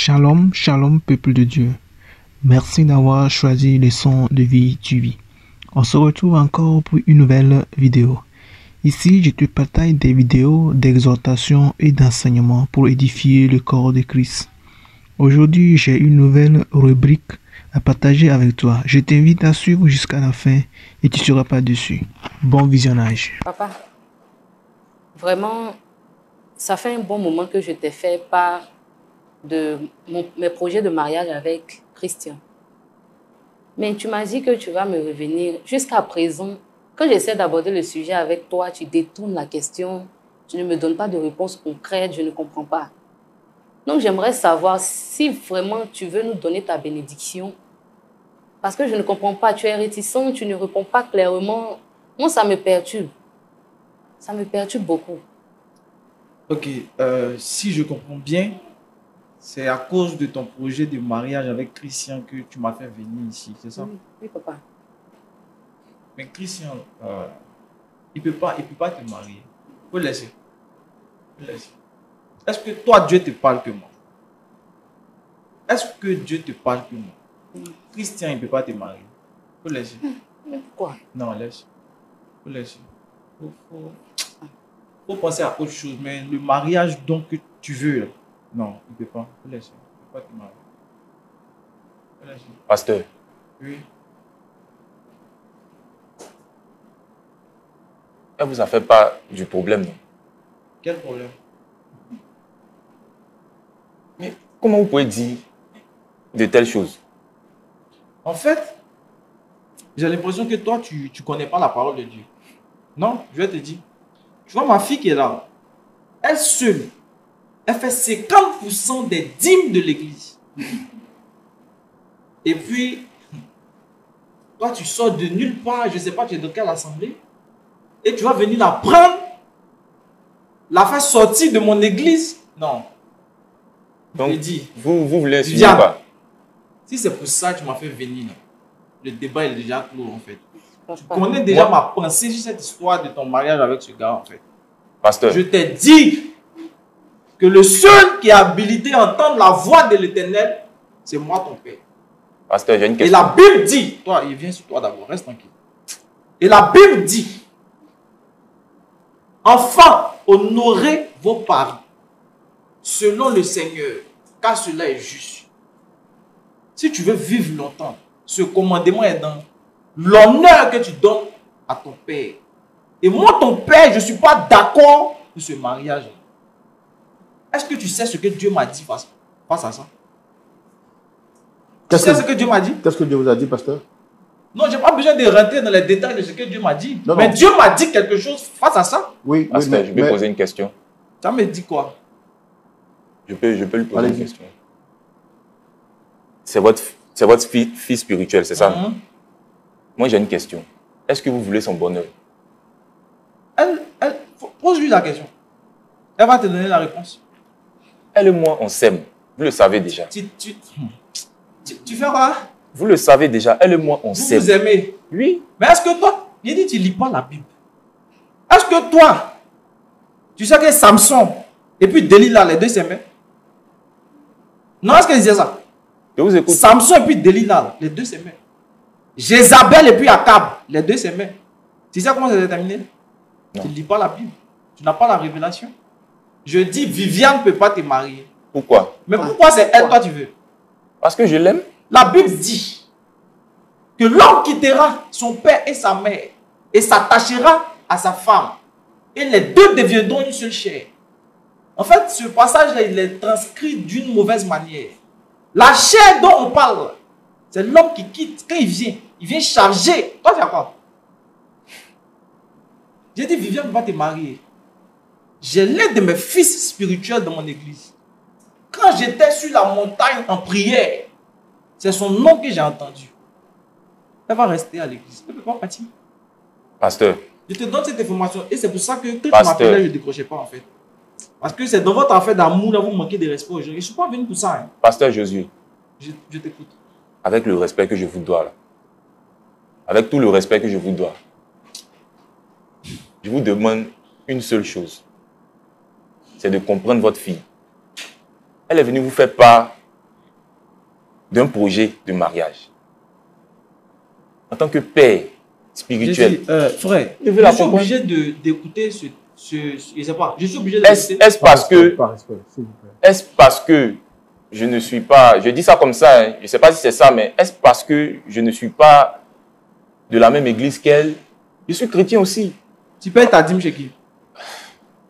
Shalom, shalom peuple de Dieu. Merci d'avoir choisi le son de Vie TV. On se retrouve encore pour une nouvelle vidéo. Ici, je te partage des vidéos d'exhortation et d'enseignement pour édifier le corps de Christ. Aujourd'hui, j'ai une nouvelle rubrique à partager avec toi. Je t'invite à suivre jusqu'à la fin et tu ne seras pas déçu. Bon visionnage. Papa, vraiment, ça fait un bon moment que je t'ai fait part de mes projets de mariage avec Christian. Mais tu m'as dit que tu vas me revenir. Jusqu'à présent, quand j'essaie d'aborder le sujet avec toi, tu détournes la question, tu ne me donnes pas de réponse concrète, je ne comprends pas. Donc j'aimerais savoir si vraiment tu veux nous donner ta bénédiction. Parce que je ne comprends pas, tu es réticent, tu ne réponds pas clairement. Moi, ça me perturbe. Ça me perturbe beaucoup. Ok, si je comprends bien, c'est à cause de ton projet de mariage avec Christian que tu m'as fait venir ici, c'est ça? Oui, papa. Mais Christian, il peut pas te marier. Faut le laisser. Faut le laisser. Est-ce que toi, Dieu te parle que moi? Est-ce que Dieu te parle que moi? Christian, il ne peut pas te marier. Faut le laisser. Mais pourquoi? Non, laisse. Faut le laisser. Faut penser à autre chose. Mais le mariage donc que tu veux, là, non, il ne peut pas. Faut le laisser. Il ne peut pas te marier. Faut le laisser. Pasteur, Oui. elle vous a fait part du problème, non? Quel problème? Mais comment vous pouvez dire de telles choses? En fait, j'ai l'impression que toi, tu ne connais pas la parole de Dieu. Non, je vais te dire. Tu vois ma fille qui est là, elle seule, elle fait 50% des dîmes de l'église. Et puis, toi, tu sors de nulle part, je ne sais pas, tu es dans quelle assemblée, et tu vas venir la prendre, la faire sortir de mon église. Non. Donc, Je dis, vous voulez suivre viens. pas? Si c'est pour ça que tu m'as fait venir, là, le débat est déjà clos en fait. Papa. Tu connais déjà Moi- ma pensée sur cette histoire de ton mariage avec ce gars en fait. Pasteur, Je t'ai dit que le seul qui est habilité à entendre la voix de l'Éternel, c'est moi ton père. pasteur, j'ai une Et question. la Bible dit, toi, il vient sur toi d'abord, reste tranquille. Et la Bible dit, enfants, honorez vos parents selon le Seigneur, car cela est juste. Si tu veux vivre longtemps, ce commandement est dans l'honneur que tu donnes à ton père. Et moi, ton père, je ne suis pas d'accord pour ce mariage. Est-ce que tu sais ce que Dieu m'a dit face à ça? Tu sais ce que Dieu m'a dit? Qu'est-ce que Dieu vous a dit, pasteur? Non, je n'ai pas besoin de rentrer dans les détails de ce que Dieu m'a dit. Non, mais non. Dieu m'a dit quelque chose face à ça. Oui, Pasteur, je peux poser une question. Ça me dit quoi? Je peux lui poser une Allez-y. question. C'est votre fille spirituelle, c'est ça? Mhm. Moi, j'ai une question. Est-ce que vous voulez son bonheur? Pose-lui la question. Elle va te donner la réponse. Elle et moi, on s'aime. Vous le savez déjà. Tu fais quoi? Vous le savez déjà. Elle et moi, on Vous s'aime. vous aimez. Oui. Mais est-ce que toi, il dit tu ne lis pas la Bible. Est-ce que toi, tu sais que Samson et puis Delilah, les deux s'aimaient? Non, est-ce qu'il disait ça? Je vous écoute. Samson et puis Delilah, les deux s'aimaient. Jézabel et puis Akab, les deux s'aimaient. Tu sais comment ça s'est terminé? Non. Tu ne lis pas la Bible. Tu n'as pas la révélation. Je dis, Viviane ne peut pas te marier. Pourquoi? Mais pourquoi c'est elle, toi, tu veux? Parce que je l'aime. La Bible dit que l'homme quittera son père et sa mère et s'attachera à sa femme. Et les deux deviendront une seule chair. En fait, ce passage-là, il est transcrit d'une mauvaise manière. La chair dont on parle, c'est l'homme qui quitte. Quand il vient charger. Toi, tu as quoi? J'ai dit, Viviane ne va te marier. J'ai l'un de mes fils spirituels dans mon église. Quand j'étais sur la montagne en prière, c'est son nom que j'ai entendu. Elle va rester à l'église. Elle ne peut pas partir. Pasteur, Je te donne cette information. Et c'est pour ça que quand tu Pasteur. m'appelais, je ne décrochais pas en fait. Parce que c'est dans votre affaire d'amour, là, vous manquez de respect aux gens. Je ne suis pas venu pour ça. Hein. Pasteur Josué, Je t'écoute. avec le respect que je vous dois, là, avec tout le respect que je vous dois, je vous demande une seule chose. C'est de comprendre votre fille. Elle est venue vous faire part d'un projet de mariage. En tant que père spirituel. Frère, je veux la je suis comprendre. obligé d'écouter je sais pas, je suis obligé d'écouter. Est-ce parce que je ne suis pas, je dis ça comme ça, hein, je ne sais pas si c'est ça, mais est-ce parce que je ne suis pas de la même église qu'elle? Je suis chrétien aussi. Tu payes ta dîme chez qui?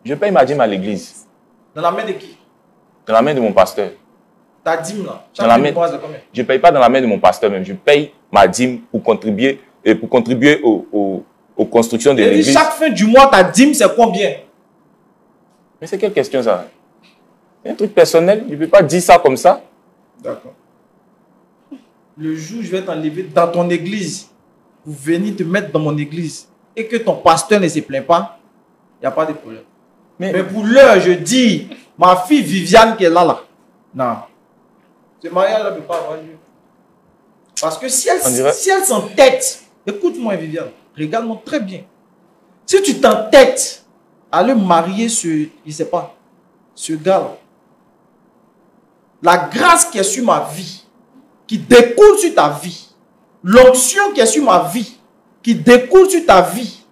Je paye ma dîme à l'église. Dans la main de qui? Dans la main de mon pasteur. Ta dîme là, Dans la main, mois, c'est combien? je ne paye pas dans la main de mon pasteur même. Je paye ma dîme pour contribuer aux constructions de l'église. Chaque fin du mois, ta dîme, c'est combien? Mais c'est quelle question ça? C'est un truc personnel. Je ne peux pas dire ça comme ça. D'accord. Le jour où je vais t'enlever dans ton église, pour venir te mettre dans mon église, et que ton pasteur ne se plaint pas, il n'y a pas de problème. Mais pour l'heure, je dis, ma fille Viviane qui est là, non. Ce mariage-là ne peut pas avoir lieu. Parce que si elle s'entête, écoute-moi Viviane, regarde-moi très bien. Si tu t'entêtes à le marier je ne sais pas, ce gars-là, la grâce qui est sur ma vie, qui découle sur ta vie, l'onction qui est sur ma vie, qui découle sur ta vie,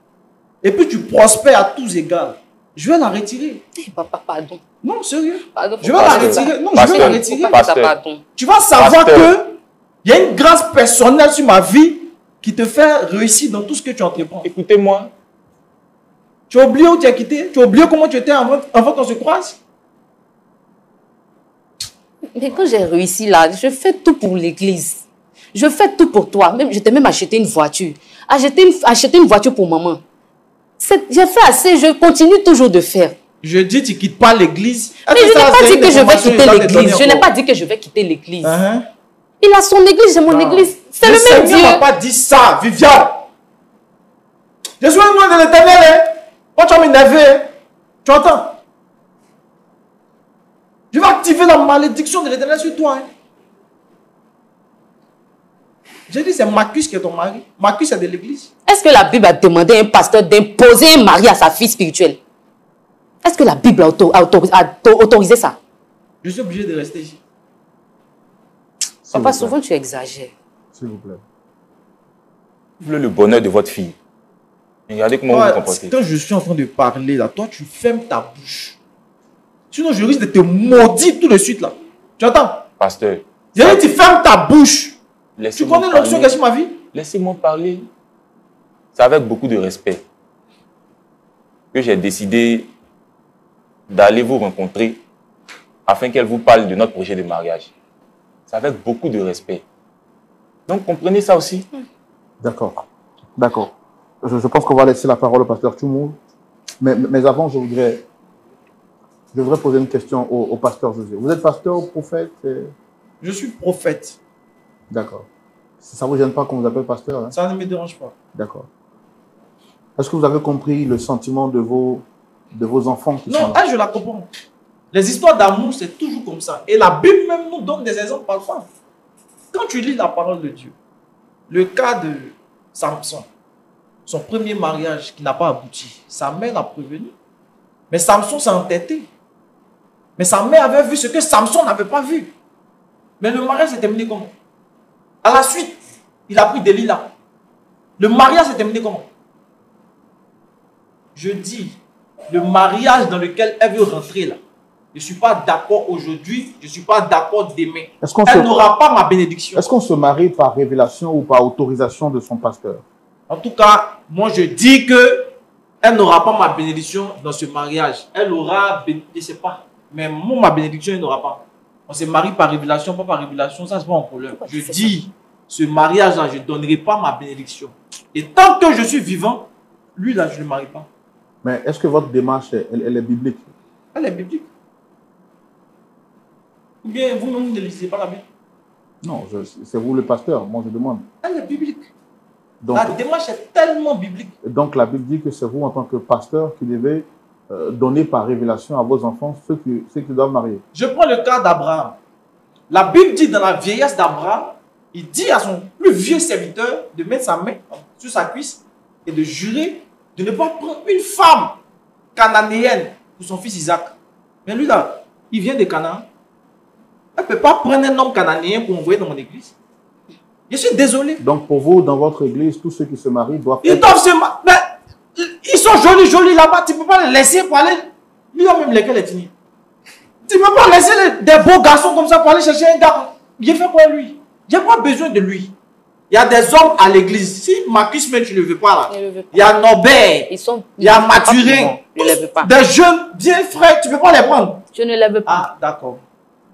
et puis tu prospères à tous égards, je vais la retirer. Papa, pardon. Non, sérieux. Pardon, je vais la retirer. Non, je vais la retirer. Pardon. Tu vas savoir que il y a une grâce personnelle sur ma vie qui te fait réussir dans tout ce que tu entreprends. Écoutez-moi. Tu as oublié où tu as quitté? Tu as oublié comment tu étais avant qu'on se croise? Mais quand j'ai réussi là, je fais tout pour l'église. Je fais tout pour toi. Même, je t'ai même acheté une voiture. Acheter une voiture pour maman. J'ai fait assez, je continue toujours de faire. Je dis, tu ne quittes pas l'église. Mais je n'ai pas dit que je vais quitter l'église. Je n'ai pas dit que je vais quitter l'église. Il a son église, j'ai mon église. C'est le même Dieu. Je ne m'a pas dit ça, Viviane. Je suis loin de l'éternel. Hein? Quand tu vas m'énerver, hein? Tu entends? Je vais activer la malédiction de l'éternel sur toi. Hein? J'ai dit, c'est Marcus qui est ton mari. Marcus est de l'église. Est-ce que la Bible a demandé à un pasteur d'imposer un mari à sa fille spirituelle? Est-ce que la Bible a autorisé ça? Je suis obligé de rester ici. Papa, souvent tu exagères. S'il vous plaît. Vous voulez le bonheur de votre fille. Regardez comment vous vous comportez. Quand je suis en train de parler, là, toi, tu fermes ta bouche. Sinon, je risque de te maudire tout de suite, là. Tu entends? Pasteur. Je dis, tu fermes ta bouche. Tu connais l'onction qui est sur ma vie? Laissez-moi parler. C'est avec beaucoup de respect que j'ai décidé d'aller vous rencontrer afin qu'elle vous parle de notre projet de mariage. C'est avec beaucoup de respect. Donc, comprenez ça aussi. D'accord. D'accord. Je pense qu'on va laisser la parole au pasteur Tchoumour. Mais avant, je voudrais poser une question au pasteur José. Vous êtes pasteur ou prophète? Je suis prophète. D'accord. Ça ne vous gêne pas qu'on vous appelle pasteur? Hein? Ça ne me dérange pas. D'accord. Est-ce que vous avez compris le sentiment de vos enfants qui sont là? Non, je la comprends. Les histoires d'amour, c'est toujours comme ça. Et la Bible même nous donne des exemples parfois. Quand tu lis la parole de Dieu, le cas de Samson, son premier mariage qui n'a pas abouti, sa mère l'a prévenu. Mais Samson s'est entêté. Mais sa mère avait vu ce que Samson n'avait pas vu. Mais le mariage s'est terminé comment? À la suite, il a pris Delilah. Le mariage s'est terminé comment? Je dis, le mariage dans lequel elle veut rentrer là, je ne suis pas d'accord aujourd'hui, je ne suis pas d'accord demain. Elle n'aura pas ma bénédiction. Est-ce qu'on se marie par révélation ou par autorisation de son pasteur? En tout cas, moi je dis que elle n'aura pas ma bénédiction dans ce mariage. Elle aura, je ne sais pas, mais moi ma bénédiction, elle n'aura pas. On se marie par révélation, pas par révélation, ça c'est pas un problème. Je dis, ce mariage-là, je ne donnerai pas ma bénédiction. Et tant que je suis vivant, lui là, je ne le marie pas. Mais est-ce que votre démarche, elle est biblique? Elle est biblique. Ou bien vous-même, vous ne lisez pas la Bible? Non, c'est vous le pasteur, moi je demande. Elle est biblique. Donc, la démarche est tellement biblique. Donc la Bible dit que c'est vous en tant que pasteur qui devez donner par révélation à vos enfants ceux qui doivent marier. Je prends le cas d'Abraham. La Bible dit dans la vieillesse d'Abraham, il dit à son plus vieux serviteur de mettre sa main sur sa cuisse et de jurer de ne pas prendre une femme cananéenne pour son fils Isaac. Mais lui là, il vient de Canaan. Elle ne peut pas prendre un homme cananéen pour envoyer dans mon église. Je suis désolé. Donc pour vous, dans votre église, tous ceux qui se marient doivent Ils doivent se marier. Ils sont jolis là-bas. Tu ne peux pas les laisser pour aller. Lui, même lesquels est fini. Tu ne peux pas laisser des beaux garçons comme ça pour aller chercher un gars. J'ai fait quoi lui? J'ai pas besoin de lui. Il y a des hommes à l'église. Si Marcus, mais tu ne le veux pas là. Il y a Norbert. Il y a Mathurin. Je ne les veux pas. Des jeunes bien frais. Tu ne peux pas les prendre. Je ne les veux pas. Ah, d'accord.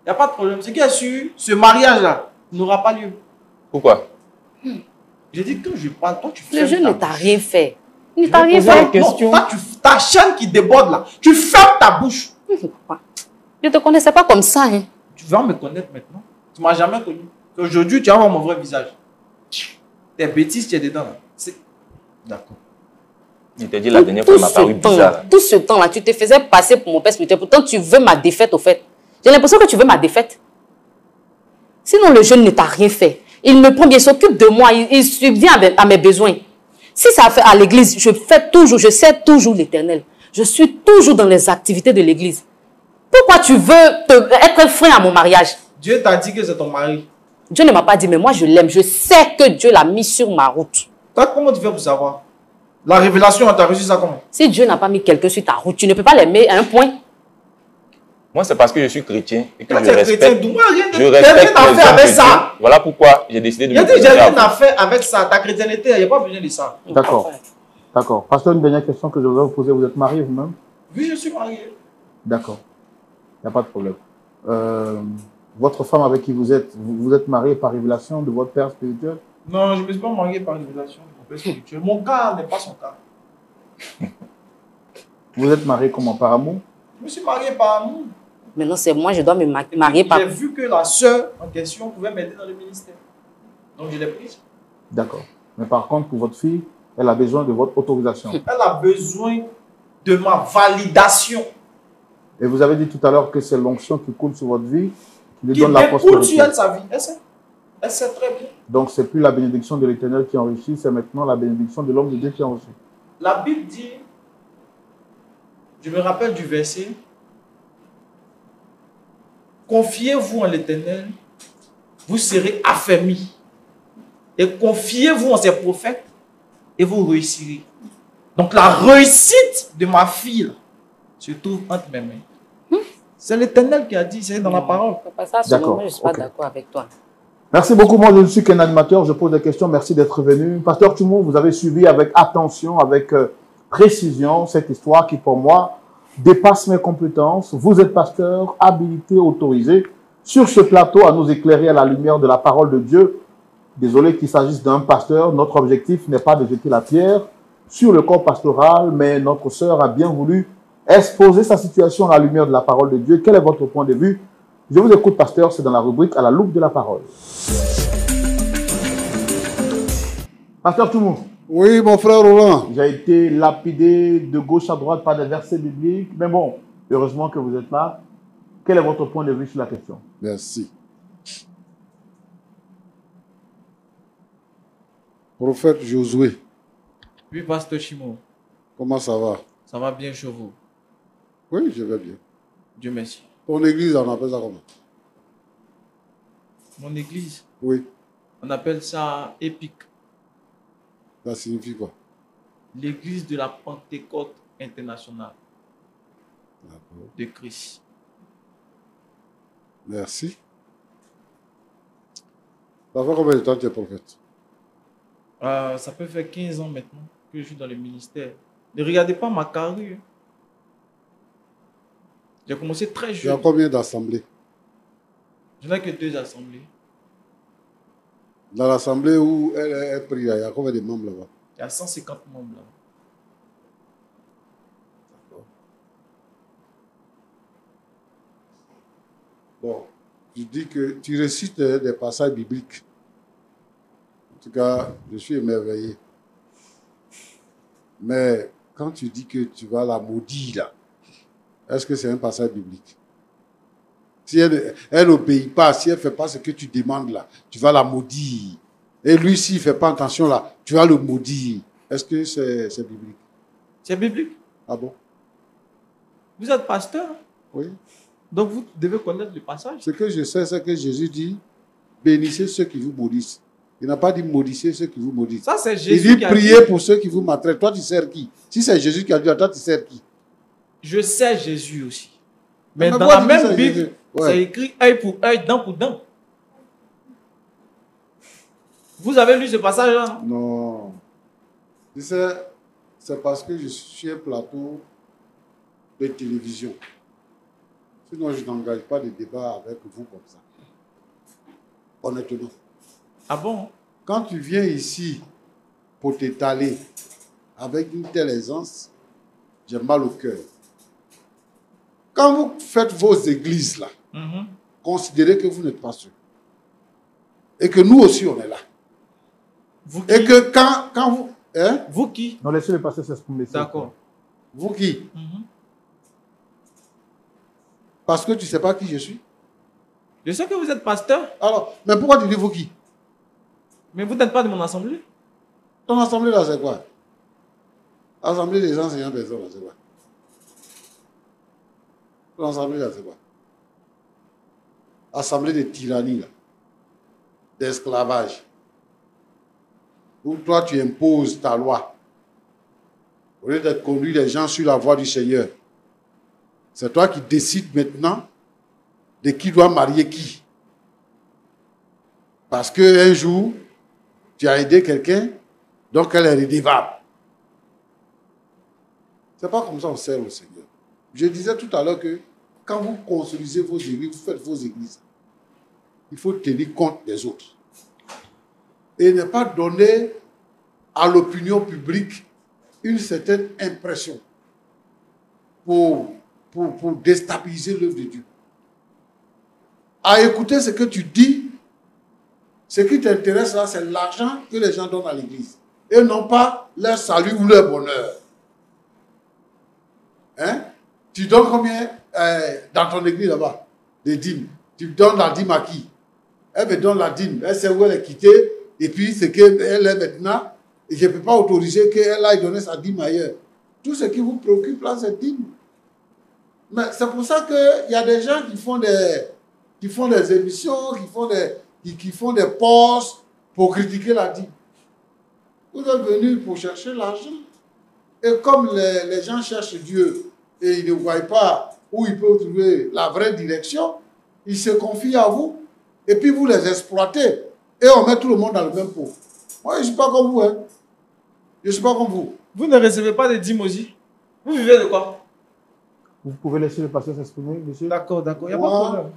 Il n'y a pas de problème. Ce qui est sûr, ce mariage-là n'aura pas lieu. Pourquoi? J'ai dit, quand je parle, toi, tu fais. Le jeune ne t'a rien fait. Il ne Je t'a vais rien poser fait. une question. Non, ta chaîne qui déborde là, tu fermes ta bouche. Je ne te connaissais pas comme ça. Hein. Tu vas me connaître maintenant. Tu ne m'as jamais connu. Aujourd'hui, tu vas voir mon vrai visage. Tes bêtises, tu es dedans là. D'accord. Je t'ai dit la dernière fois, il m'a paru bizarre. Tout ce temps-là, tu te faisais passer pour mon père spirituel. Pourtant, tu veux ma défaite au fait. J'ai l'impression que tu veux ma défaite. Sinon, le jeune ne t'a rien fait. Il me prend bien, il s'occupe de moi, il subvient à mes besoins. Si ça fait à l'église, je fais toujours, je sers toujours l'Éternel. Je suis toujours dans les activités de l'église. Pourquoi tu veux être un frein à mon mariage? Dieu t'a dit que c'est ton mari. Dieu ne m'a pas dit, mais moi je l'aime. Je sais que Dieu l'a mis sur ma route. Toi, comment tu fais pour savoir? La révélation, tu as reçu ça comment? Si Dieu n'a pas mis quelqu'un sur ta route, tu ne peux pas l'aimer à un point. Moi, c'est parce que je suis chrétien et que Quand je tu es chrétien, respecte. moi, rien Je respecte à les faire hommes avec de ça. Dieu. Voilà pourquoi j'ai décidé de Il a me dit, j'ai présenter à rien vous. à faire avec ça. Ta chrétienté, il n'y a pas besoin de ça. D'accord. D'accord. Pasteur, une dernière question que je voudrais vous poser. Vous êtes marié vous-même? Oui, je suis marié. D'accord. Il n'y a pas de problème. Votre femme avec qui vous êtes marié par révélation de votre père spirituel? Non, je ne me suis pas marié par révélation de mon père spirituel. Mon cas n'est pas son cas. Vous êtes marié comment? Par amour? Je me suis marié par amour. Maintenant, c'est moi, je dois me marier par... J'ai vu que la sœur en question pouvait m'aider dans le ministère. Donc, je l'ai prise. D'accord. Mais par contre, pour votre fille, elle a besoin de votre autorisation. Elle a besoin de ma validation. Et vous avez dit tout à l'heure que c'est l'onction qui coule sur votre vie qui lui Qui donne la découle prospérité. sur elle sa vie. Elle sait très bien. Donc, c'est plus la bénédiction de l'Éternel qui enrichit, c'est maintenant la bénédiction de l'homme de Dieu qui enrichit. La Bible dit, je me rappelle du verset, confiez-vous en l'Éternel, vous serez affermis. Et confiez-vous en ses prophètes et vous réussirez. Donc la réussite de ma fille là, se trouve entre mes mains. C'est l'Éternel qui a dit, c'est dans la parole. Ça, à ce D'accord, moment, je ne suis pas ok. d'accord avec toi. Merci beaucoup. Moi, je ne suis qu'un animateur. Je pose des questions. Merci d'être venu. Pasteur Tumo, vous avez suivi avec attention, avec précision cette histoire qui, pour moi, dépasse mes compétences. Vous êtes pasteur, habilité, autorisé sur ce plateau à nous éclairer à la lumière de la parole de Dieu. Désolé qu'il s'agisse d'un pasteur. Notre objectif n'est pas de jeter la pierre sur le corps pastoral, mais notre sœur a bien voulu exposer sa situation à la lumière de la parole de Dieu. Quel est votre point de vue? Je vous écoute, pasteur. C'est dans la rubrique à la loupe de la parole. Pasteur Toumou. Oui, mon frère Roland. J'ai été lapidé de gauche à droite par des versets bibliques. Mais bon, heureusement que vous êtes là. Quel est votre point de vue sur la question? Merci. Prophète Josué, Oui, pasteur Chimo, comment ça va? ça va bien chez vous. Oui, je vais bien. Dieu merci. Ton église, on appelle ça comment? Mon église, Oui, on appelle ça épique. ça signifie quoi? L'église de la Pentecôte internationale D'accord. de Christ. Merci. Ça fait combien de temps que tu es prophète? Ça peut faire 15 ans maintenant que je suis dans le ministère. Ne regardez pas ma carrure. J'ai commencé très Tu as jeune. combien d'assemblées? Je n'ai que 2 assemblées. Dans l'assemblée où elle est prise, il y a combien de membres là-bas? Il y a 150 membres là. Bon, tu dis que tu récites des passages bibliques. En tout cas, je suis émerveillé. Mais quand tu dis que tu vas la maudire là, est-ce que c'est un passage biblique? Si elle n'obéit pas, si elle ne fait pas ce que tu demandes là, tu vas la maudire. Et lui, s'il ne fait pas attention là, tu vas le maudire. Est-ce que c'est biblique? C'est biblique. Ah bon? Vous êtes pasteur? Oui. Donc vous devez connaître le passage. Ce que je sais, c'est que Jésus dit, bénissez ceux qui vous maudissent. Il n'a pas dit maudissez ceux qui vous maudissent. Ça, c'est Il Jésus dit qui a priez dit. pour ceux qui vous maltraitent. Toi, tu sers qui? Si c'est Jésus qui a dit, toi, tu sers qui? Je sais Jésus aussi. Mais Mais dans pourquoi la tu dis même ça, Bible, Jésus? Ouais. c'est écrit œil pour œil, dent pour dent. Vous avez lu ce passage-là? Non. Tu sais, c'est parce que je suis sur un plateau de télévision. Sinon, je n'engage pas de débat avec vous comme ça. Honnêtement. Ah bon? Quand tu viens ici pour t'étaler avec une telle aisance, j'ai mal au cœur. Quand vous faites vos églises là, considérez que vous n'êtes pas sûrs. Et que nous aussi, on est là. Vous qui? Et que quand vous... Hein? Vous qui? Non, laissez le pasteur s'exprimer. D'accord. Vous qui? Parce que tu ne sais pas qui je suis. Je sais que vous êtes pasteur, Alors, mais pourquoi tu dis vous qui? mais vous n'êtes pas de mon assemblée. Ton assemblée là, c'est quoi? Assemblée des enseignants personnes, là, c'est quoi? Ton assemblée là, c'est quoi? Assemblée de tyrannie, là. D'esclavage. Où toi, tu imposes ta loi. Au lieu de conduire les gens sur la voie du Seigneur. C'est toi qui décides maintenant de qui doit marier qui. Parce qu'un jour, tu as aidé quelqu'un, donc elle est redevable. C'est pas comme ça qu'on sert au Seigneur. Je disais tout à l'heure que quand vous construisez vos églises, vous faites vos églises, il faut tenir compte des autres. Et ne pas donner à l'opinion publique une certaine impression pour déstabiliser l'œuvre de Dieu. À écouter ce que tu dis, ce qui t'intéresse là, c'est l'argent que les gens donnent à l'église. Et non pas leur salut ou leur bonheur. Hein? Tu donnes combien dans ton église là-bas? Des dîmes. Tu donnes la dîme à qui? Elle me donne la dîme. Elle sait où elle est quittée. Et puis, ce qu'elle est maintenant, et je ne peux pas autoriser qu'elle aille donner sa dîme ailleurs. Tout ce qui vous préoccupe là, c'est dîme. Mais c'est pour ça qu'il y a des gens qui font des émissions, qui font des posts pour critiquer la dîme. Vous êtes venus pour chercher l'argent. Et comme les gens cherchent Dieu et ils ne voient pas où ils peuvent trouver la vraie direction, ils se confient à vous et puis vous les exploitez. Et on met tout le monde dans le même pot. Moi, je ne suis pas comme vous. Hein. Je ne suis pas comme vous. Vous ne recevez pas de dîmes aussi. Vous vivez de quoi? Vous pouvez laisser le pasteur s'exprimer, monsieur? D'accord, d'accord. Il n'y a pas de problème.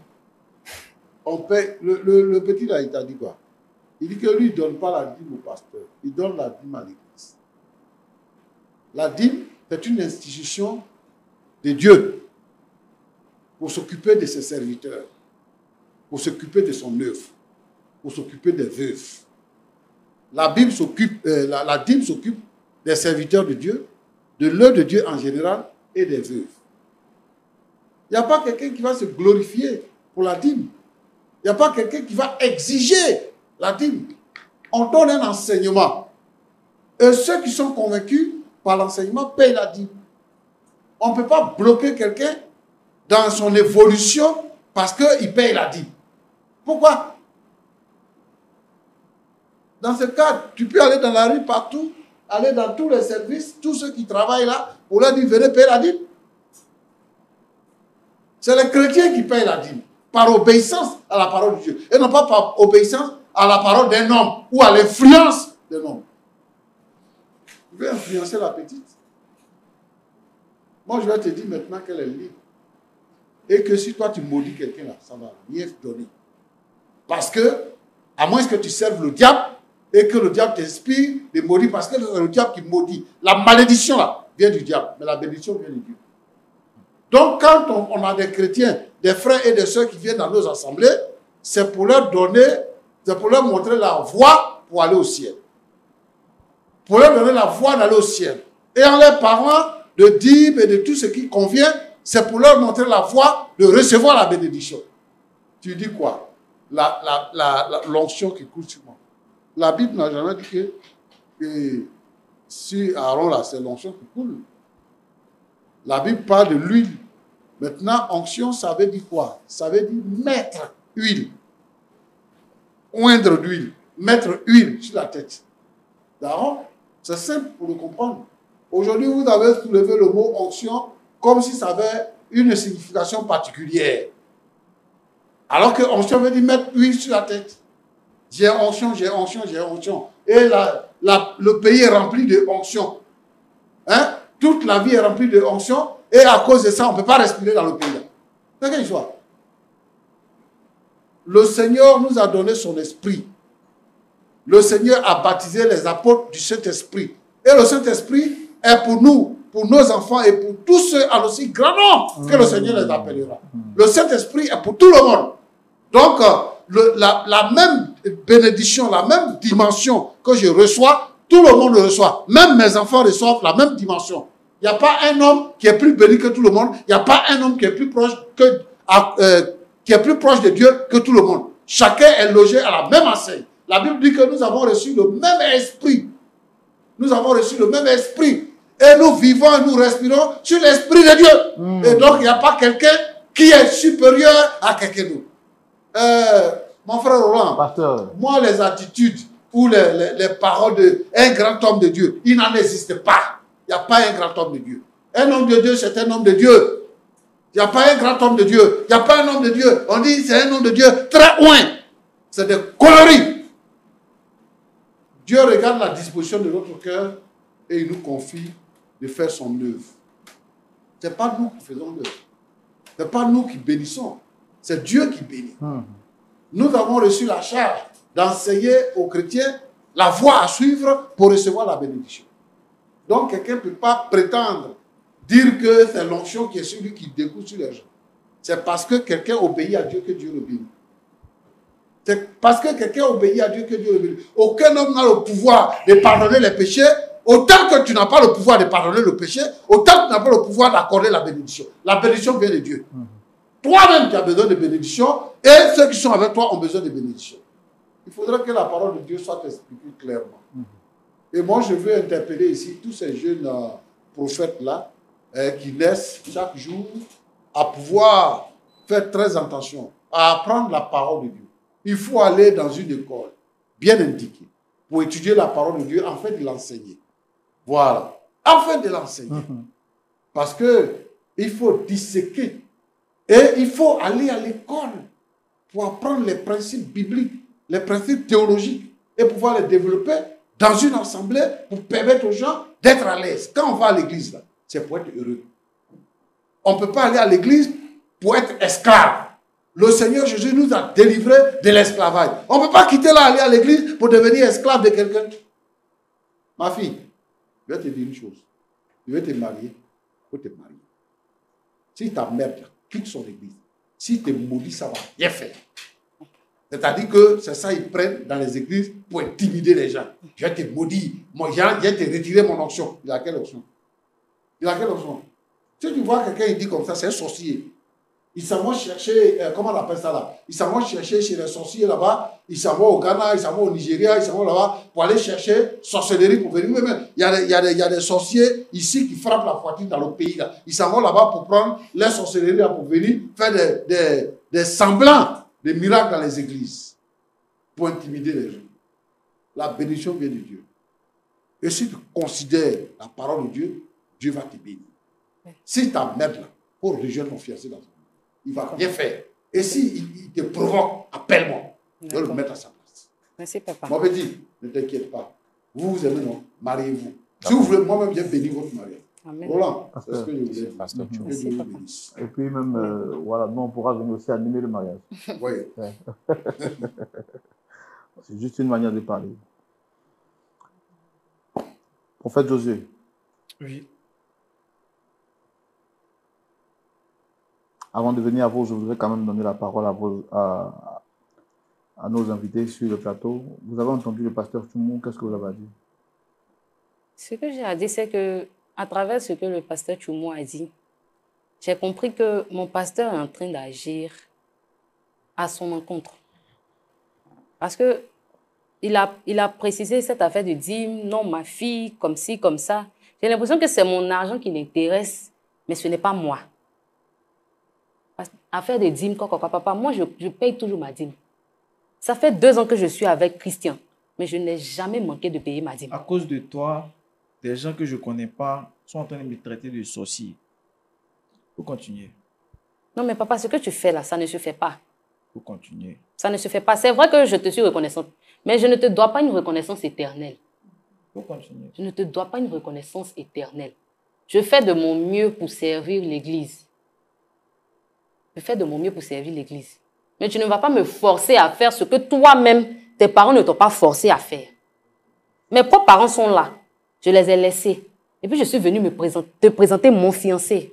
On paye. Le petit là, il t'a dit quoi? Il dit que lui, il ne donne pas la dîme au pasteur. Il donne la dîme à l'église. La dîme, c'est une institution de Dieu pour s'occuper de ses serviteurs, pour s'occuper de son œuvre, pour s'occuper des veuves. La dîme s'occupe des serviteurs de Dieu, de l'œuvre de Dieu en général et des veuves. Il n'y a pas quelqu'un qui va se glorifier pour la dîme. Il n'y a pas quelqu'un qui va exiger la dîme. On donne un enseignement. Et ceux qui sont convaincus par l'enseignement payent la dîme. On ne peut pas bloquer quelqu'un dans son évolution parce qu'il paye la dîme. Pourquoi? Dans ce cas, tu peux aller dans la rue partout, aller dans tous les services, tous ceux qui travaillent là, pour leur dire, venez payer la dîme. C'est les chrétiens qui payent la dîme, par obéissance à la parole de Dieu, et non pas par obéissance à la parole d'un homme ou à l'influence d'un homme. Tu veux influencer la petite? Moi, je vais te dire maintenant qu'elle est libre. Et que si toi, tu maudis quelqu'un là, ça va rien donner. Parce que, à moins que tu serves le diable, et que le diable t'inspire de maudire, parce que c'est le diable qui maudit. La malédiction là vient du diable, mais la bénédiction vient de Dieu. Donc, quand on a des chrétiens, des frères et des sœurs qui viennent dans nos assemblées, c'est pour leur donner, c'est pour leur montrer la voie pour aller au ciel. Pour leur donner la voie d'aller au ciel. Et en leur parlant de dîmes et de tout ce qui convient, c'est pour leur montrer la voie de recevoir la bénédiction. Tu dis quoi? L'onction qui coule sur moi. La Bible n'a jamais dit que si Aaron là, c'est l'onction qui coule. La Bible parle de l'huile Maintenant, onction, ça veut dire quoi? Ça veut dire mettre huile. Oindre d'huile. Mettre huile sur la tête. D'accord? C'est simple pour le comprendre. Aujourd'hui, vous avez soulevé le mot onction comme si ça avait une signification particulière. Alors que onction veut dire mettre huile sur la tête. J'ai onction, j'ai onction, j'ai onction. Et le pays est rempli de onction. Hein? Toute la vie est remplie de onction. Et à cause de ça, on ne peut pas respirer dans le pays. C'est quelle histoire? Le Seigneur nous a donné son esprit. Le Seigneur a baptisé les apôtres du Saint-Esprit. Et le Saint-Esprit est pour nous, pour nos enfants et pour tous ceux en aussi grand nombre que le Seigneur les appellera. Le Saint-Esprit est pour tout le monde. Donc, la même bénédiction, la même dimension que je reçois, tout le monde le reçoit. Même mes enfants reçoivent la même dimension. Il n'y a pas un homme qui est plus béni que tout le monde. Il n'y a pas un homme qui est plus proche de Dieu que tout le monde. Chacun est logé à la même enseigne. La Bible dit que nous avons reçu le même esprit. Nous avons reçu le même esprit. Et nous vivons et nous respirons sur l'esprit de Dieu. Et donc, il n'y a pas quelqu'un qui est supérieur à quelqu'un d'autre. Mon frère Roland, Pasteur. Moi, les attitudes ou les paroles d'un grand homme de Dieu, il n'en existe pas. Il n'y a pas un grand homme de Dieu. Un homme de Dieu, c'est un homme de Dieu. Il n'y a pas un grand homme de Dieu. Il n'y a pas un homme de Dieu. On dit c'est un homme de Dieu très loin. C'est des conneries. Dieu regarde la disposition de notre cœur et il nous confie de faire son œuvre. Ce n'est pas nous qui faisons l'œuvre. Ce n'est pas nous qui bénissons. C'est Dieu qui bénit. Nous avons reçu la charge d'enseigner aux chrétiens la voie à suivre pour recevoir la bénédiction. Donc, quelqu'un ne peut pas prétendre dire que c'est l'onction qui est celui qui découle sur les gens. C'est parce que quelqu'un obéit à Dieu que Dieu le bénit. C'est parce que quelqu'un obéit à Dieu que Dieu le bénit. Aucun homme n'a le pouvoir de pardonner les péchés. Autant que tu n'as pas le pouvoir de pardonner le péché, autant que tu n'as pas le pouvoir d'accorder la bénédiction. La bénédiction vient de Dieu. Toi-même, tu as besoin de bénédiction et ceux qui sont avec toi ont besoin de bénédiction. Il faudrait que la parole de Dieu soit expliquée clairement. Et moi, je veux interpeller ici tous ces jeunes prophètes-là qui naissent chaque jour à pouvoir faire très attention, à apprendre la parole de Dieu. Il faut aller dans une école bien indiquée pour étudier la parole de Dieu afin de l'enseigner. Voilà. Afin de l'enseigner. Parce qu'il faut disséquer. Et il faut aller à l'école pour apprendre les principes bibliques, les principes théologiques et pouvoir les développer dans une assemblée pour permettre aux gens d'être à l'aise. Quand on va à l'église, c'est pour être heureux. On ne peut pas aller à l'église pour être esclave. Le Seigneur Jésus nous a délivrés de l'esclavage. On ne peut pas quitter là, aller à l'église pour devenir esclave de quelqu'un. Ma fille, je vais te dire une chose. Tu veux te marier, il faut te marier. Si ta mère quitte son église, si tu es maudit, ça va bien faire. C'est-à-dire que c'est ça, ils prennent dans les églises pour intimider les gens. Je vais te maudire. Moi, je vais te retirer mon onction. Il a quelle onction? Il a quelle onction? Si tu vois quelqu'un, il dit comme ça, c'est un sorcier. Ils s'en vont chercher, comment on appelle ça là? Ils s'en vont chercher chez les sorciers là-bas. Ils s'en vont au Ghana, ils s'en vont au Nigeria, ils s'en vont là-bas pour aller chercher sorcellerie pour venir. Il y a des sorciers ici qui frappent la poitrine dans le pays là. Ils s'en vont là-bas pour prendre les sorcelleries là, pour venir faire des semblants de miracles dans les églises pour intimider les gens. La bénédiction vient de Dieu. Et si tu considères la parole de Dieu, Dieu va te bénir. Si ta mère là, pour rejoindre ton fiancé dans ton vie, il va bien faire. Et s'il te provoque, appelle-moi. Je vais le mettre à sa place. Merci, papa. Mon petit, ne t'inquiète pas. Vous vous aimez, non? Mariez-vous. Si vous voulez, moi-même, j'ai béni votre mariage. Amen. Roland, c'est ce que je voulais dire. Pasteur Tchou. Que Dieu vous bénisse. Et puis même, voilà, nous on pourra venir aussi animer le mariage. Oui. C'est juste une manière de parler. Prophète Josué. Oui. Avant de venir à vous, je voudrais quand même donner la parole à nos invités sur le plateau. Vous avez entendu le pasteur Tchoumou, qu'est-ce que vous avez dit? Ce que j'ai à dire, c'est que à travers ce que le pasteur Tchoumou a dit, j'ai compris que mon pasteur est en train d'agir à son encontre. Parce que il a précisé cette affaire de dîme, non, ma fille, comme ci, comme ça. J'ai l'impression que c'est mon argent qui l'intéresse, mais ce n'est pas moi. Affaire des dîmes, quoi, papa, moi, je paye toujours ma dîme. Ça fait 2 ans que je suis avec Christian, mais je n'ai jamais manqué de payer ma dîme. À cause de toi, des gens que je ne connais pas sont en train de me traiter de sorcier. Faut continuer. Non, mais papa, ce que tu fais là, ça ne se fait pas. Faut continuer. Ça ne se fait pas. C'est vrai que je te suis reconnaissante, mais je ne te dois pas une reconnaissance éternelle. Faut continuer. Je ne te dois pas une reconnaissance éternelle. Je fais de mon mieux pour servir l'Église. Je fais de mon mieux pour servir l'Église. Mais tu ne vas pas me forcer à faire ce que toi-même, tes parents ne t'ont pas forcé à faire. Mes propres parents sont là. Je les ai laissés. Et puis je suis venue te présenter mon fiancé.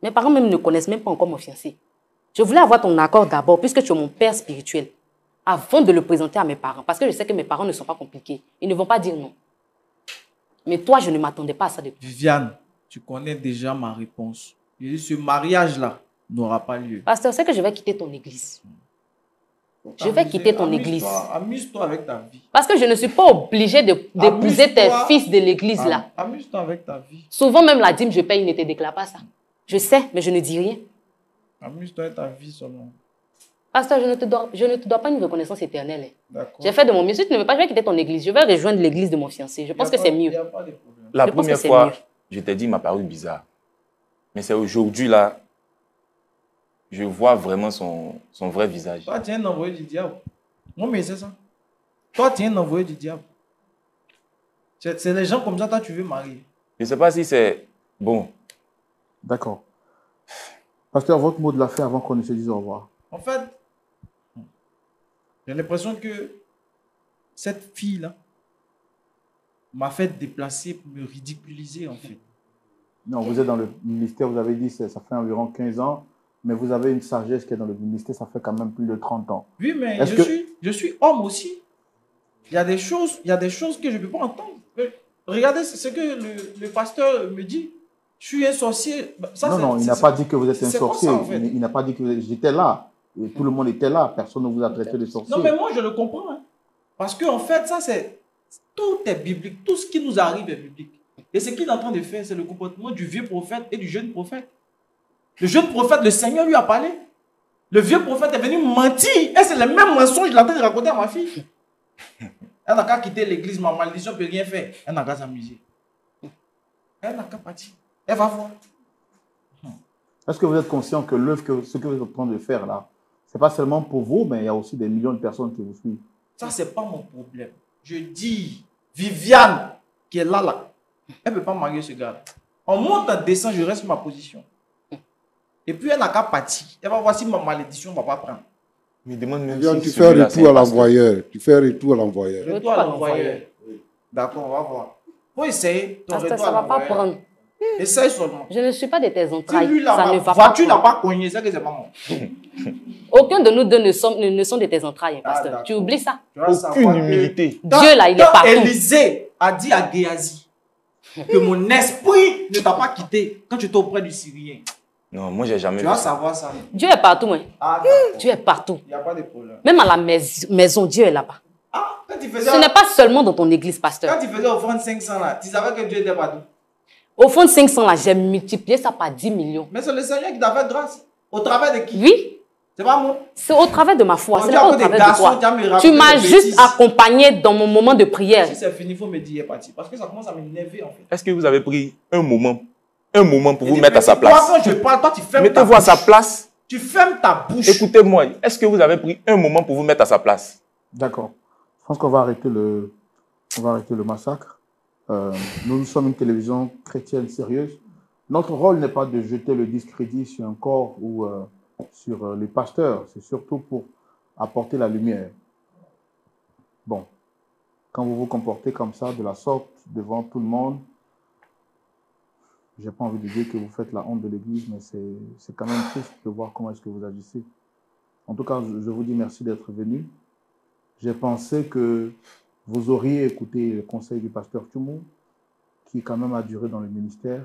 Mes parents même ne connaissent même pas encore mon fiancé. Je voulais avoir ton accord d'abord, puisque tu es mon père spirituel, avant de le présenter à mes parents. Parce que je sais que mes parents ne sont pas compliqués. Ils ne vont pas dire non. Mais toi, je ne m'attendais pas à ça de toi. Viviane, tu connais déjà ma réponse. Et ce mariage-là n'aura pas lieu. Pasteur, c'est que je vais quitter ton église. Je vais quitter ton église. Amuse-toi avec ta vie. Parce que je ne suis pas obligée d'épouser tes fils de l'église là. Amuse-toi avec ta vie. Souvent même la dîme, je paye, il ne te déclare pas ça. Je sais, mais je ne dis rien. Amuse-toi avec ta vie seulement. Pasteur, je ne te dois pas une reconnaissance éternelle. D'accord. J'ai fait de mon mieux. Si tu ne veux pas, je vais quitter ton église. Je vais rejoindre l'église de mon fiancé. Je pense que c'est mieux. Il n'y a pas de problème. La Je pense première que c'est fois, mieux. je t'ai dit, il m'a paru bizarre. Mais c'est aujourd'hui, là, je vois vraiment son vrai visage. Toi, tu es un envoyé du diable. Non, mais c'est ça. Toi, tu es un envoyé du diable. C'est les gens comme ça, toi, tu veux marier. Je ne sais pas si c'est bon. D'accord. Pasteur, votre mot de la fin avant qu'on ne se dise au revoir. En fait, j'ai l'impression que cette fille-là m'a fait déplacer pour me ridiculiser, en fait. Non, vous êtes dans le ministère, vous avez dit ça fait environ 15 ans, mais vous avez une sagesse qui est dans le ministère, ça fait quand même plus de 30 ans. Oui, mais Est-ce je suis homme aussi. Il y a des choses que je ne peux pas entendre. Regardez ce que le pasteur me dit. Je suis un sorcier. Ça, non, il n'a pas dit que vous êtes un c'est sorcier. quoi ça, en fait? Il n'a pas dit que j'étais là. Et tout le monde était là. Personne ne vous a traité de sorcier. Non, mais moi, je le comprends. Hein. Parce qu'en fait, tout est biblique. Tout ce qui nous arrive est biblique. Et ce qu'il est en train de faire, c'est le comportement du vieux prophète et du jeune prophète. Le jeune prophète, le Seigneur lui a parlé. Le vieux prophète est venu mentir. Et c'est le même mensonge qu'il est en train de raconter à ma fille. Elle n'a qu'à quitter l'église, ma malédiction ne peut rien faire. Elle n'a qu'à s'amuser. Elle n'a qu'à partir. Elle va voir. Est-ce que vous êtes conscient que ce que vous êtes en train de faire là, ce n'est pas seulement pour vous, mais il y a aussi des millions de personnes qui vous suivent? Ça, ce n'est pas mon problème. Je dis, Viviane, qui est là, elle ne peut pas marier ce gars. On monte, on descend, je reste sur ma position. Et puis, elle n'a qu'à partir. Elle va voir si ma malédiction ne va pas prendre. Mais demande même Viviane, si tu fais un celui-là, retour à c'est un pasteur. l'envoyeur. Tu fais un retour à l'envoyeur. Retour à l'envoyeur. D'accord, on va voir. Faut essayer ton Pasteur, retour ça à ne va pas l'envoyeur. prendre. Essaye seulement. Je ne suis pas de tes Si entrailles. lui, là, Ça ne va pas voiture n'a prendre. pas cogné, c'est que c'est pas moi. Aucun de nous deux ne sont de tes entrailles, hein, pasteur. d'accord. Tu oublies ça. Tu vas Aucune savoir que- humilité. Dieu, là, il est Quand partout. Élisée a dit à Géasi que mon esprit ne t'a pas quitté quand tu étais auprès du Syrien. Non, moi, j'ai jamais Tu vu vas ça. savoir ça. Dieu est partout, hein. Ah, d'accord. Dieu est partout. Il n'y a pas de problème. Même à la maison, Dieu est là-bas. Ah, quand tu faisais, Ce n'est pas seulement dans ton église, pasteur. quand tu faisais offrande 500 là, tu savais que Dieu était partout. Au fond de 500, là, j'ai multiplié ça par 10 millions. Mais c'est le Seigneur qui t'a fait grâce. Au travers de qui? Oui, C'est pas moi. c'est au travers de ma foi. Ce On dit n'est pas à au cause des travers de garçons, tu vas me toi. rappeler Tu m'as des juste bêtises. accompagné dans mon moment de prière. Si c'est fini, il faut me dire, il est parti. Parce que ça commence à m'énerver en fait. Est-ce que vous avez pris un moment pour vous Et mettre à sa toi, place? quand je parle, toi, tu fermes ta Mettez-vous à sa bouche. place. Tu fermes ta bouche. Écoutez-moi. Est-ce que vous avez pris un moment pour vous mettre à sa place? D'accord. Je pense qu'on va arrêter le massacre. Nous sommes une télévision chrétienne sérieuse. Notre rôle n'est pas de jeter le discrédit sur un corps ou sur les pasteurs. C'est surtout pour apporter la lumière. Bon, quand vous vous comportez comme ça, de la sorte, devant tout le monde, j'ai pas envie de dire que vous faites la honte de l'Église, mais c'est quand même triste de voir comment est-ce que vous agissez. En tout cas, je vous dis merci d'être venu. J'ai pensé que vous auriez écouté le conseil du pasteur Tchoumou, qui quand même a duré dans le ministère.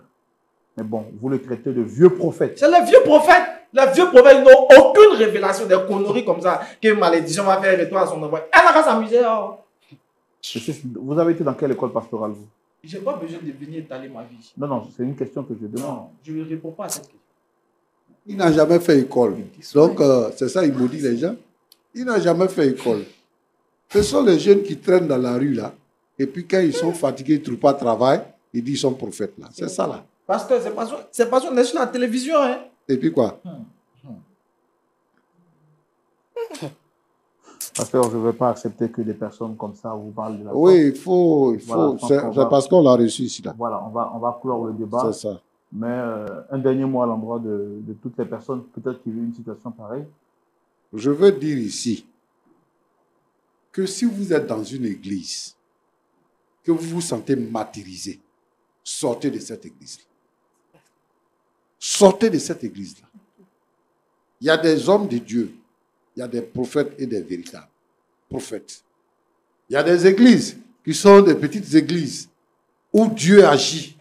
Mais bon, vous le traitez de vieux prophète. C'est les vieux prophètes. Les vieux prophètes n'ont aucune révélation, des conneries comme ça, que malédiction va faire retour à son envoi. Elle n'a qu'à s'amuser. Oh. Vous avez été dans quelle école pastorale, vous? Je n'ai pas besoin de venir étaler ma vie. Non, c'est une question que je demande. Non, je ne réponds pas à cette question. Il n'a jamais fait école. Donc, c'est ça, il maudit les gens. Il n'a jamais fait école. Ce sont les jeunes qui traînent dans la rue, là. Et puis, quand ils sont fatigués, ils ne trouvent pas de travail, ils disent qu'ils sont prophètes, là. C'est ça, là. Pasteur, c'est pas on est sur la télévision, hein. Et puis quoi? Pasteur, je ne veux pas accepter que des personnes comme ça vous parlent de la Oui, il faut. Voilà, C'est parce qu'on l'a reçu ici, là. Voilà, on va clore le débat. C'est ça. Mais un dernier mot à l'endroit de toutes les personnes, peut-être qui vivent une situation pareille. Je veux dire ici que si vous êtes dans une église, que vous vous sentez martyrisé, sortez de cette église-là. Sortez de cette église-là. Il y a des hommes de Dieu, il y a des prophètes et des véritables prophètes. Il y a des églises qui sont des petites églises où Dieu agit.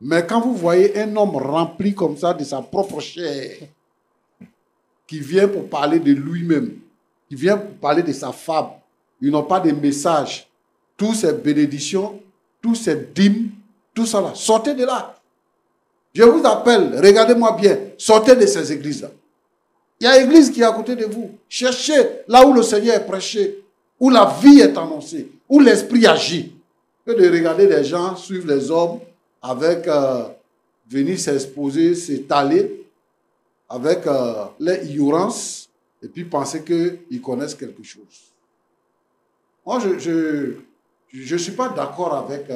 Mais quand vous voyez un homme rempli comme ça de sa propre chair, qui vient pour parler de lui-même, qui vient pour parler de sa femme, ils n'ont pas de message, toutes ces bénédictions, tous ces dîmes, tout ça là, sortez de là. Je vous appelle, regardez-moi bien, sortez de ces églises-là. Il y a une église qui est à côté de vous. Cherchez là où le Seigneur est prêché, où la vie est annoncée, où l'esprit agit. Que de regarder les gens suivre les hommes avec venir s'exposer, s'étaler avec l'ignorance et puis penser qu'ils connaissent quelque chose. Moi, je suis pas d'accord avec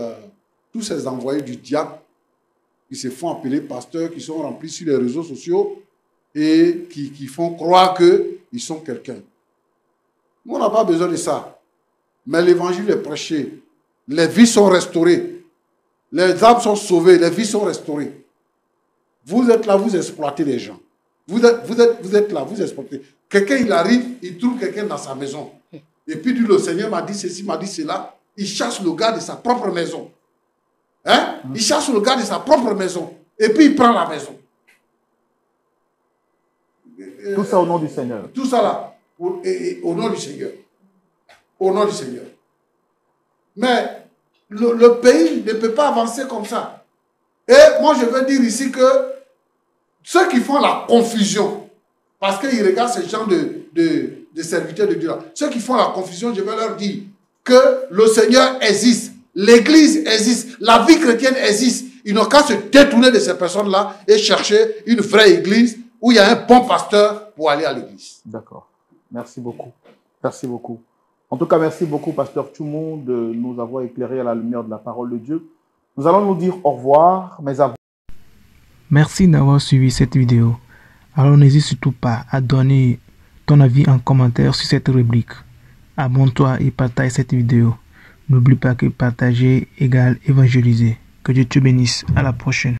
tous ces envoyés du diable qui se font appeler pasteurs, qui sont remplis sur les réseaux sociaux et qui font croire qu'ils sont quelqu'un. Nous, on n'a pas besoin de ça. Mais l'évangile est prêché. Les vies sont restaurées. Les âmes sont sauvées. Les vies sont restaurées. Vous êtes là, vous exploitez les gens. Vous êtes là, vous exploitez. Quelqu'un, il arrive, il trouve quelqu'un dans sa maison. Et puis, le Seigneur m'a dit ceci, m'a dit cela. Il chasse le gars de sa propre maison. Hein? Il chasse le gars de sa propre maison. Et puis, il prend la maison. Tout ça au nom du Seigneur. Tout ça là, au nom du Seigneur. Au nom du Seigneur. Mais le pays ne peut pas avancer comme ça. Et moi, je veux dire ici que ceux qui font la confusion, parce qu'ils regardent ces gens de serviteurs de Dieu là, ceux qui font la confusion, je vais leur dire que le Seigneur existe, l'Église existe, la vie chrétienne existe. Ils n'ont qu'à se détourner de ces personnes-là et chercher une vraie Église où il y a un bon pasteur pour aller à l'église. D'accord. Merci beaucoup. Merci beaucoup. En tout cas, merci beaucoup, Pasteur Tchoumou, de nous avoir éclairé à la lumière de la parole de Dieu. Nous allons nous dire au revoir, mais avant... Merci d'avoir suivi cette vidéo. Alors n'hésite surtout pas à donner ton avis en commentaire sur cette rubrique. Abonne-toi et partage cette vidéo. N'oublie pas que partager égale évangéliser. Que Dieu te bénisse. À la prochaine.